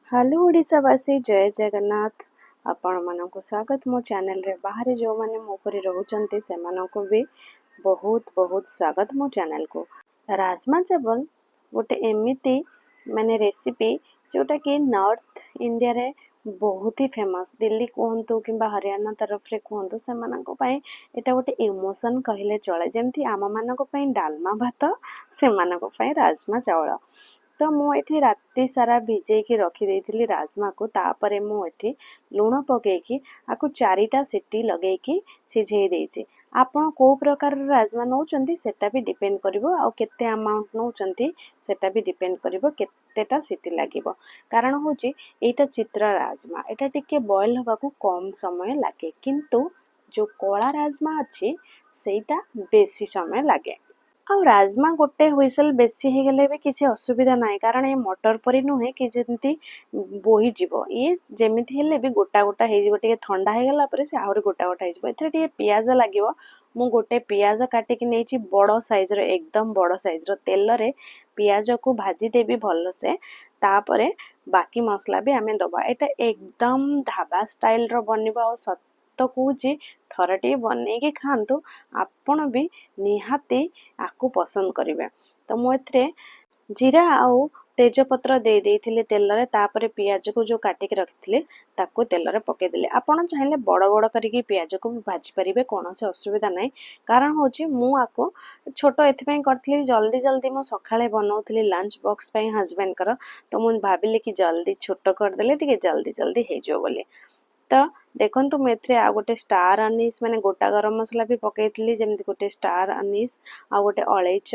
Hello ओडिशावासी जय जगन्नाथ आपण मानक स्वागत मो चैनल रे बाहर जो माने मो परी रहउचंती से मानक भी बहुत बहुत स्वागत मो चैनल को। राजमा चावल गोटे एमिति माने रेसिपी जोटा कि नॉर्थ इंडिया रे बहुत ही फेमस। दिल्ली कहतु कि हरियाणा तरफ रे कहतु से मानक पई एटा गोटे इमोशन कहले चले। जेमती आम मानक पई डालमा भात से मानक पई राजमा चावल। तो मुझे राति सारा भिजेकी रखी राजमा को तापरे मुझे लुण पकईकी आपको 4टा सीटी लगेकी सिझे देइछि। आपण को प्रकार राजमा नौचंती सेटा भी डिपेंड करिवो आ केते अमाउंट नौचंती सेटा भी डिपेंड करिवो केतेटा सीटी लागिवो। कारण होची एटा चित्रा राजमा एटा टिके बॉयल होबा को कम समय लागे किंतु जो कला राजमा अच्छी सेटा बेसी समय लागे। आ राजमा गोटे हुइसल बेसी हो गले भी किसी असुविधा ना कारण ये मटर परी नुहे कि जमती बोही जीव ये जेमिति हेले भी गोटा गोटा हे जीव टिके ठंडा हे गला परे से आहुरी गोटा गोटा हे जीव। एथरे टिके पियाज लागिवो। मु गोटे पियाज काटी कि नेछि बड़ साइज रो एकदम बड़ साइज रो तेल रे पियाज को भाजी देबी भल से तापरे बाकी मसला भी आमे दबा। एटा एकदम ढाबा स्टाइल रो बनिबा और सत्य कहूची थरटी बनैकी खातु आपण भी निहाती आकु पसंद करिवे। तो मु एथरे जीरा आउ तेजपत्र दे देइथिले तेल रे तापरे पियाज को जो काटिक रखिथिले ताको तेल रे पके देले। आपण चाहिले बड़ बड़ करिकी पियाज को भी भाजी परिबे कोनोसे असुविधा नाही। कारण होची मु आको छोटो एथिपई करथिली जल्दी जल्दी मु सखाळे बनाउथिली लंच बॉक्स पई हस्बैंड कर। तो मु भाबिले कि जल्दी छोटो कर देले टिके जल्दी जल्दी हे जो बोले। तो देखंतु मु एथरे आ गोटे स्टार अनीस माने गोटा गरम मसला भी पकेइथिली जेमति गोटे स्टार अनीस आ गोटे अळैच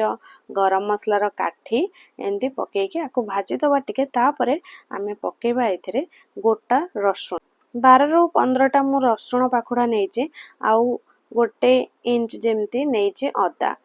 गरम मसला रो काठी एंदी पकेइके आको भाजी दबा टिके तापरे आमे पकेबा एथरे गोटा रसुण 12 रु 15 टा मु रसुण पाखुडा नेइचे आउ गोटे इंच जेमति नेइचे अदा।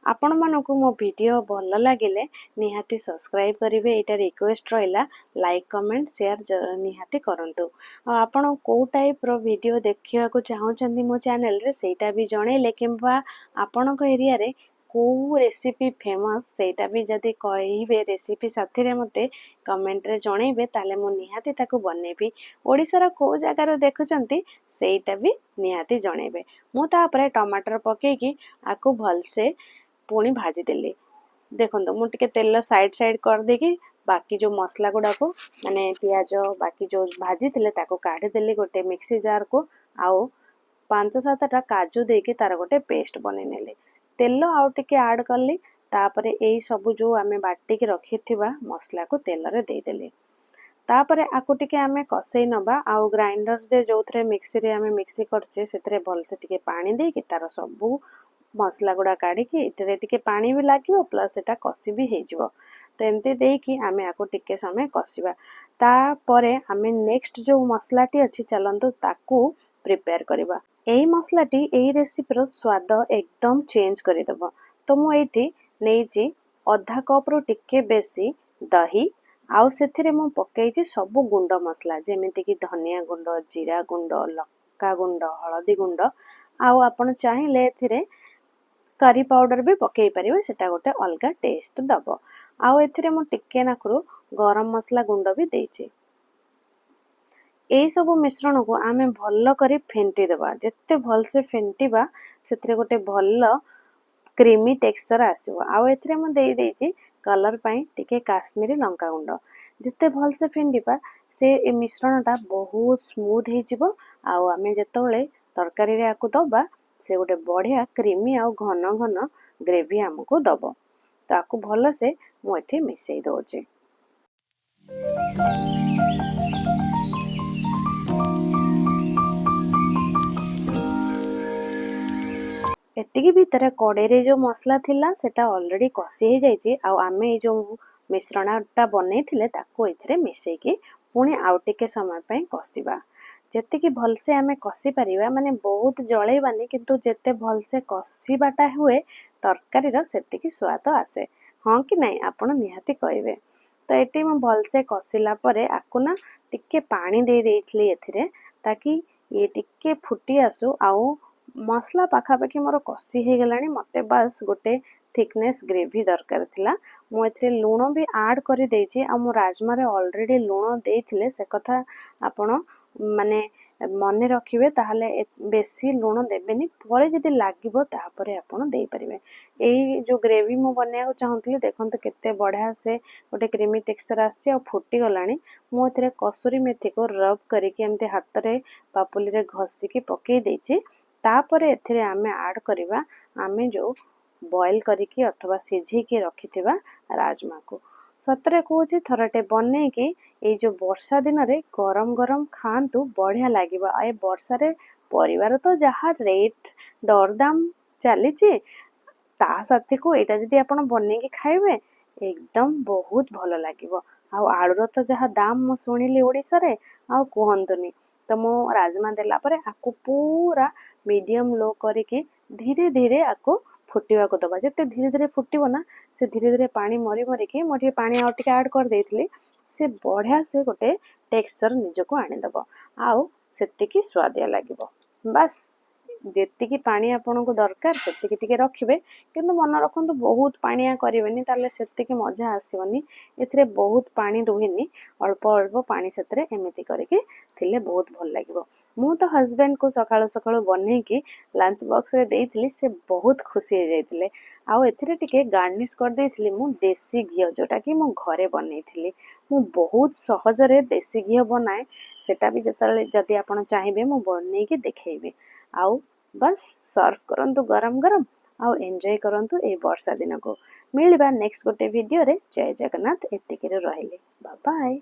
आपण मानकु मो वीडियो भल लागिले निहाती सब्सक्राइब करिवे एटा रिक्वेस्ट रहिला। लाइक कमेंट शेयर निहाती करंतु। आपण को टाइप रो वीडियो देखिया को चाहउचंदी मो चैनल रे सेटा भी जणैले किंबा आपण को एरिया रे को रेसिपी फेमस सेटा भी जदी कहिबे रेसिपी साथी रे मते कमेंट रे जणैबे ताले मो निहाती ताको बनेबी। ओडिसा रो को जगह रो देखुचंती सेटा भी निहाती जणैबे। मु तापरे टमाटर पकेकी आको भल से पुणी भाजी देली। देखो मु टिके तेल साइड साइड कर देकी बाकी जो मसला गुडा को माने पियाज बाकी जो भाजी थिले ताको काढी देली गोटे मिक्सी जार को आउ 5-7 टा काजू देकी तार गोटे पेस्ट बने नेले। तेल आउ टिके ऐड करली तापरे एई सब जो आमे बाटी के रखिथिबा मसला को तेल रे दे देली। तापरे आको टिके आमे कसेई नबा आउ ग्राइंडर जे जोथरे मिक्सी रे आमे मिक्सी करचे सेतरे भल से टिके पानी देकी तार सब मसला गुडा काढ़ी कि इतरे टिके पानी भी लागिवो प्लस एटा कसी भी हे जिवो। तो एमती देकी आमे आको टिके समय कसिबा। ता परे आमे नेक्स्ट जो मसलाटी अछि चलंतु ताकू प्रिपेयर करिबा। एई मसलाटी एई रेसिपी रो स्वाद एकदम चेंज करि दबो। तो मु एठी नेइची आधा कप रो टिके बेसी दही आउ सेथिरे मु पकेइची सब गुंड मसला जेमिति कि धनिया गुंड जीरा गुंड लक्का गुंड हळदी गुंड आउ आपण चाहिले एथिरे करी पाउडर भी पकई पारिबे सेटा गोटे अलगा टेस्ट दबो। आउ एथिरे मु टिके नाकरू गरम मसला गुंड भी देइछि। एई सब मिश्रण को आमे भल्ल करी फेंटी देबा। जेते भल से फेंटीबा सेथिरे गोटे भल्ल क्रीमी टेक्सचर आसीबो। आउ एथिरे मु देइ देइछि कलर पई टिके काश्मीरी लंका गुंड। जेते भल से फेंटीबा से ए मिश्रणटा बहुत स्मूथ हे जिवो आउ आमे जेतोले तरकारी रे आकु दबा से गोटे बढ़िया क्रीमी आउ घन घन ग्रेवी हमको दबो। तो आकु भल से मु एठी मिसई दोचे। एतिकी भीतर कड़े रे जो मसला थिला सेटा ऑलरेडी कसी हे जाइछि आउ आमे ए जो मिश्रणटा बनै थिले ताको एथिरे मिसैकी पुणी आउ टिके समय पई कसिबा। जेतिकी भल से आमे कसी परिबा माने बहुत जळैबानी किंतु जेते भल से कसीबाटा हुए तरकारी रो सेतिकी स्वाद आसे। हां कि नहीं आपण निहाती कहबे। तो एटी म भल से कसिला परे आकु ना टिके पानी दे देइथली एथिरे ताकि ये टिके फुटी आसु आउ मसला पाखापाखि मोर कसी हे गलानी मते बस गोटे थिकनेस ग्रेवी दरकार थिला मु एथिरे लूण भी ऐड करि देछि आ मु राजमा रे ऑलरेडी लूण देइथिले से कथा आपण माने मने रखिबे ताहले बेसी लूण देबेनी परे जदि लागिबो तापरे आपण देई परिबे एई जो ग्रेवी मु बनेया चाहूतली देखंत केते बढ़िया से गोटे क्रीमी टेक्सचर आछि आ फुटी गलानी मु एथिरे कसूरी मेथी को रब करिके एमते हाथ रे पापुली रे घसी की पकई देछि तापरे एथिरे आमे ऐड करिबा आमे जो बॉयल करिकी अथवा सिझी के रखिथिबा राजमा को सतरे कहूँ थरटे बने कि ये जो वर्षा दिन रे गरम गरम खातु बढ़िया लगे ए वर्षा रे परिवार तो जहाँ रेट दरदाम चली ता साथी को एटा जदि आपण बने की खाइबे एकदम बहुत भल लगिवो आलूर तो जहाँ दाम मु शुणिली ओडिशा रे आ कहतुनी तो मो राजमा देला परे आकु पूरा मीडियम लो करके धीरे धीरे आकु फुटिवा को दबा जिते धीरे धीरे फुटिबो ना से धीरे धीरे पानी मरी मरी के मोटे पानी आउ टिके ऐड कर देइथिली से बढ़िया से गोटे टेक्सचर निजको आनी दबो आउ सेतिकी स्वादिया लागिवो बस जेतिकी पानी आपनको दरकार सेतिकी टिके रखिबे किंतु मन रखंतु बहुत पानिया करिवेनी ताले सेतिकी मजा आसीवनी एथिरे बहुत पानी रुहिनी अल्प अल्प पानी सेतरे एमिति करके थिले बहुत भल लागिवो मु तो हस्बैंड को सकाळ सकाळ बनै की लंच बॉक्स रे देइथिली से बहुत खुशी हो जाइथिले आउ एथिरे टिके गार्निश कर देइथिली मु देसी घियो जोटा कि मु घरे बनैथिली मु बहुत सहज रे देसी घियो बनाए सेटा भी जदि आपण चाहिबे मु बनै की देखैबे आउ बस सर्व करंतु गरम गरम आउ एंजॉय करंतु ए वर्षा दिन को मिलबा नेक्स्ट गोटे वीडियो रे जय जगन्नाथ एतिकी रे रहले बाय बाय।